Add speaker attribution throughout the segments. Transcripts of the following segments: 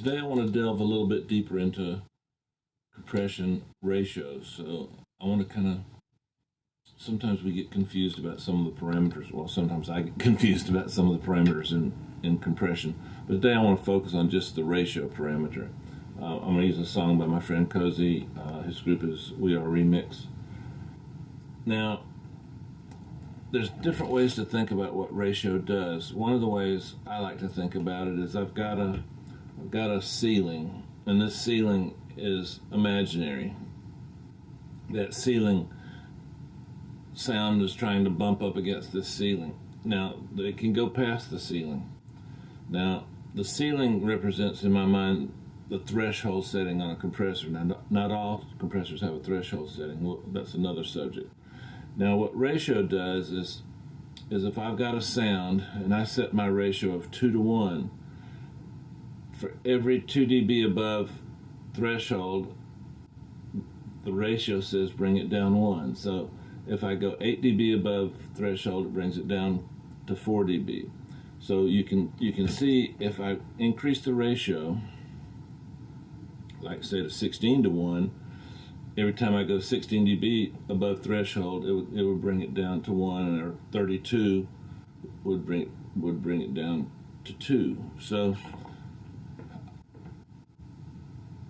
Speaker 1: Today I want to delve a little bit deeper into compression ratios. So I want to kind of, sometimes we get confused about some of the parameters. Well, sometimes I get confused about some of the parameters in compression. But today I want to focus on just the ratio parameter. I'm going to use a song by my friend Cozy. His group is We Are Remix. Now, there's different ways to think about what ratio does. One of the ways I like to think about it is I've got a ceiling, and this ceiling is imaginary. That ceiling sound is trying to bump up against this ceiling. Now, they can go past the ceiling. Now, the ceiling represents, in my mind, the threshold setting on a compressor. Now, not all compressors have a threshold setting. Well, that's another subject. Now, what ratio does is if I've got a sound and I set my ratio of 2 to 1, for every 2 dB above threshold, the ratio says bring it down 1. So if I go 8 dB above threshold, it brings it down to 4 dB. So you can see if I increase the ratio, like say to 16 to 1, every time I go 16 dB above threshold, it would bring it down to 1, or 32 would bring it down to 2. So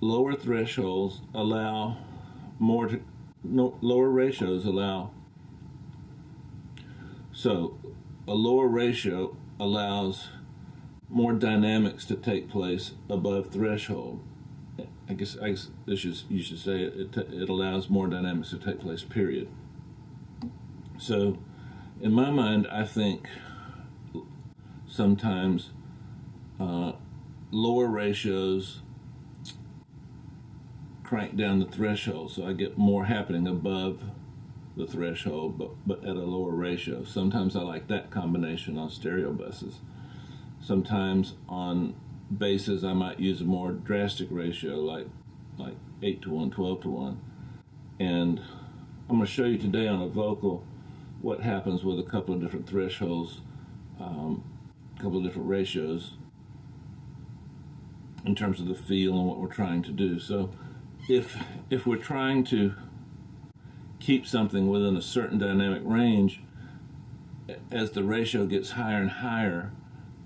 Speaker 1: lower thresholds allow lower ratios allow. So a lower ratio allows more dynamics to take place above threshold. I guess you should say it allows more dynamics to take place, period. So in my mind, I think sometimes lower ratios crank down the threshold, so I get more happening above the threshold, but at a lower ratio. Sometimes I like that combination on stereo buses. Sometimes on basses I might use a more drastic ratio, like 8 to 1, 12 to 1. And I'm going to show you today on a vocal what happens with a couple of different thresholds, a couple of different ratios in terms of the feel and what we're trying to do. So if we're trying to keep something within a certain dynamic range, as the ratio gets higher and higher,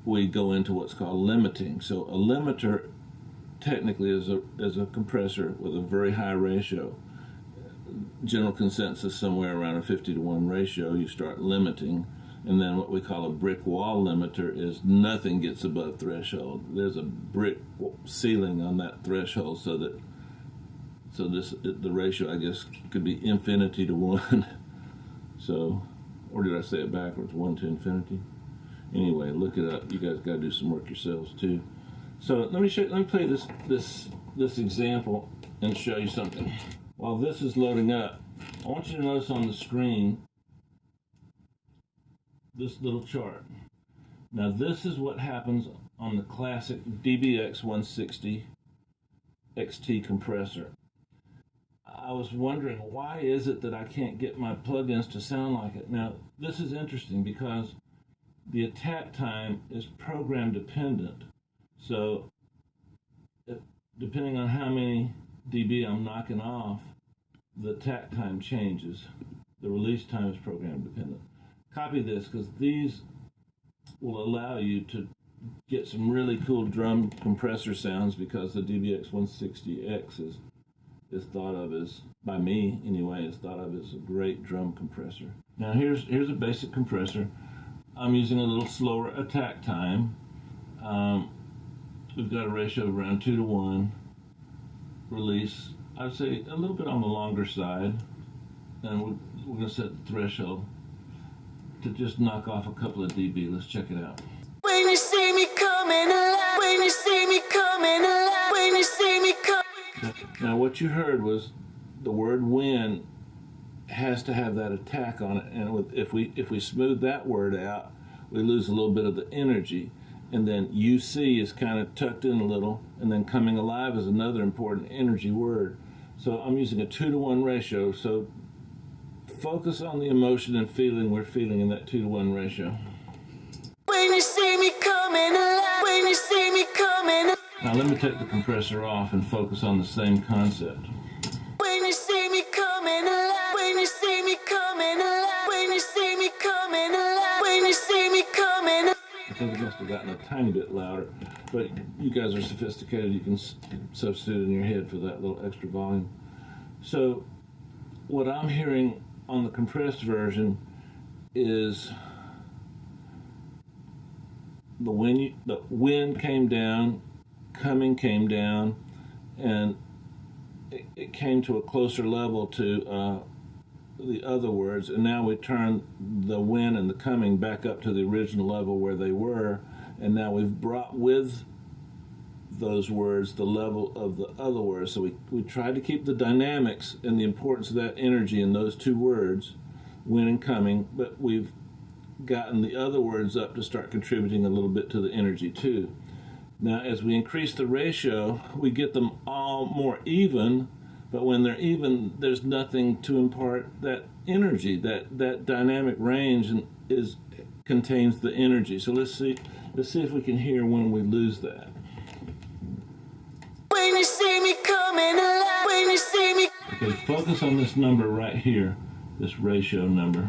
Speaker 1: we go into what's called limiting. So a limiter technically is a compressor with a very high ratio. General consensus somewhere around a 50 to 1 ratio, you start limiting. And then what we call a brick wall limiter is nothing gets above threshold. There's a brick ceiling on that threshold, so the ratio, I guess, could be infinity to 1. So, or did I say it backwards? 1 to infinity? Anyway, look it up. You guys got to do some work yourselves too. So let me play this example and show you something. While this is loading up, I want you to notice on the screen this little chart. Now this is what happens on the classic DBX 160 XT compressor. I was wondering, why is it that I can't get my plugins to sound like it? Now this is interesting because the attack time is program dependent. So depending on how many dB I'm knocking off, the attack time changes. The release time is program dependent. Copy this, because these will allow you to get some really cool drum compressor sounds, because the DBX 160X is thought of as, by me anyway, is thought of as a great drum compressor. Now here's a basic compressor. I'm using a little slower attack time. We've got a ratio of around 2 to 1. Release, I'd say a little bit on the longer side. And we're going to set the threshold to just knock off a couple of dB. Let's check it out.
Speaker 2: When you see me coming alive, when you see me coming alive, when you see me coming.
Speaker 1: Now what you heard was the word when has to have that attack on it, and if we smooth that word out, we lose a little bit of the energy. And then UC is kind of tucked in a little, and then coming alive is another important energy word. So I'm using a 2 to 1 ratio, so focus on the emotion and feeling we're feeling in that 2 to 1 ratio.
Speaker 2: When you see me coming alive, when you see me coming alive.
Speaker 1: Now let me take the compressor off and focus on the same concept.
Speaker 2: When you see me coming alive, when you see me coming alive, when you see me coming alive, when you see me coming alive.
Speaker 1: I think it must have gotten a tiny bit louder, but you guys are sophisticated. You can substitute in your head for that little extra volume. So what I'm hearing on the compressed version is the wind came down, coming came down, and it came to a closer level to the other words, and now we turn the when and the coming back up to the original level where they were, and now we've brought with those words the level of the other words. So we tried to keep the dynamics and the importance of that energy in those two words, when and coming, but we've gotten the other words up to start contributing a little bit to the energy too. Now as we increase the ratio, we get them all more even, but when they're even, there's nothing to impart that energy. That dynamic range contains the energy. So let's see if we can hear when we lose that.
Speaker 2: When you see me coming alive, when you see me.
Speaker 1: Okay, focus on this number right here, this ratio number.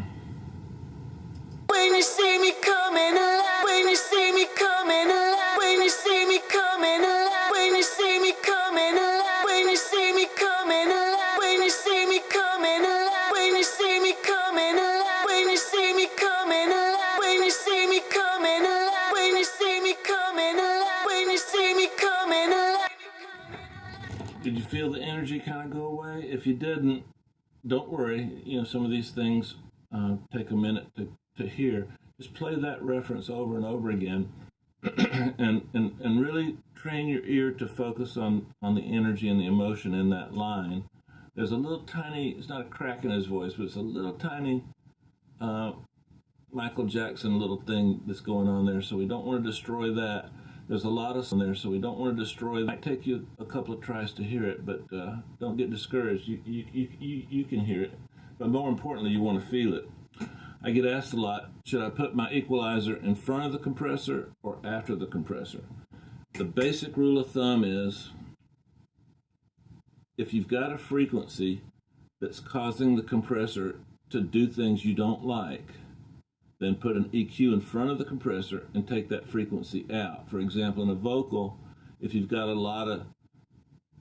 Speaker 2: When you see me coming alive, when you see me coming alive, when you see me coming alive, when you see me coming alive, when you see me coming alive, when you see me coming alive, when you see me coming alive, when you see me coming alive, when you see me coming alive, when you see me coming alive, when you see me coming alive.
Speaker 1: Did you feel the energy kind of go away? If you didn't, don't worry. You know, some of these things take a minute to hear. Just play that reference over and over again and really train your ear to focus on the energy and the emotion in that line. There's a little tiny, it's not a crack in his voice, but it's a little tiny Michael Jackson little thing that's going on there, so we don't want to destroy that. There's a lot of some there, so we don't want to destroy that. It might take you a couple of tries to hear it, but don't get discouraged. You can hear it, but more importantly, you want to feel it. I get asked a lot, should I put my equalizer in front of the compressor or after the compressor? The basic rule of thumb is, if you've got a frequency that's causing the compressor to do things you don't like, then put an EQ in front of the compressor and take that frequency out. For example, in a vocal, if you've got a lot of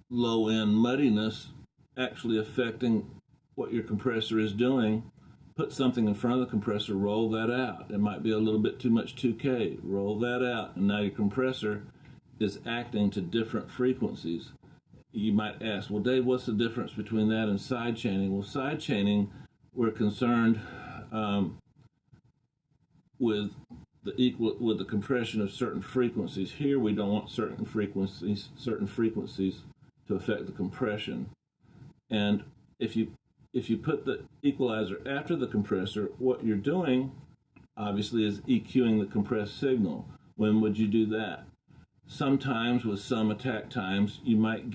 Speaker 1: low-end muddiness actually affecting what your compressor is doing, put something in front of the compressor, roll that out. It might be a little bit too much 2K. Roll that out, and now your compressor is acting to different frequencies. You might ask, well, Dave, what's the difference between that and side chaining? Well, side chaining, we're concerned with the compression of certain frequencies. Here, we don't want certain frequencies to affect the compression. And if you put the equalizer after the compressor, what you're doing, obviously, is EQing the compressed signal. When would you do that? Sometimes with some attack times, you might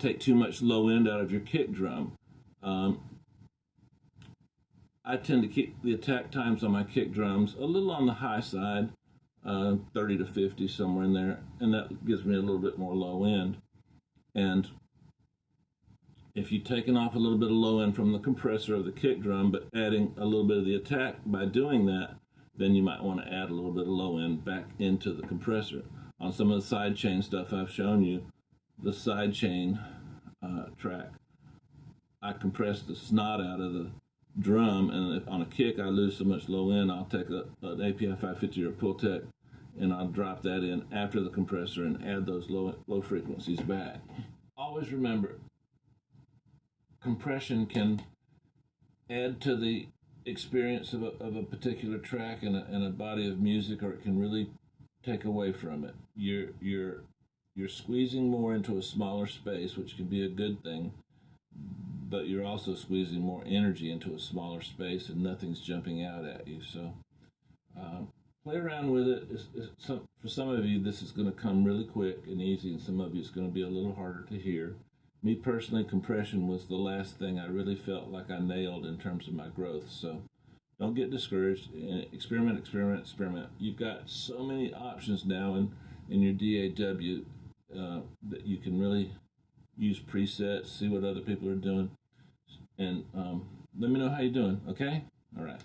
Speaker 1: take too much low end out of your kick drum. I tend to keep the attack times on my kick drums a little on the high side, 30 to 50, somewhere in there, and that gives me a little bit more low end. And if you've taken off a little bit of low end from the compressor of the kick drum, but adding a little bit of the attack by doing that, then you might want to add a little bit of low end back into the compressor. On some of the side chain stuff I've shown you, the side chain track, I compress the snot out of the drum, and if on a kick I lose so much low end, I'll take an API 550 or a Pultec, and I'll drop that in after the compressor and add those low frequencies back. Always remember, compression can add to the experience of a particular track and a body of music, or it can really take away from it. You're squeezing more into a smaller space, which can be a good thing, but you're also squeezing more energy into a smaller space, and nothing's jumping out at you. So play around with it. For some of you, this is going to come really quick and easy, and some of you, it's going to be a little harder to hear. Me personally, compression was the last thing I really felt like I nailed in terms of my growth. So Don't get discouraged. Experiment, experiment, experiment. You've got so many options now in your DAW that you can really use presets, see what other people are doing, and let me know how you're doing. Okay? All right.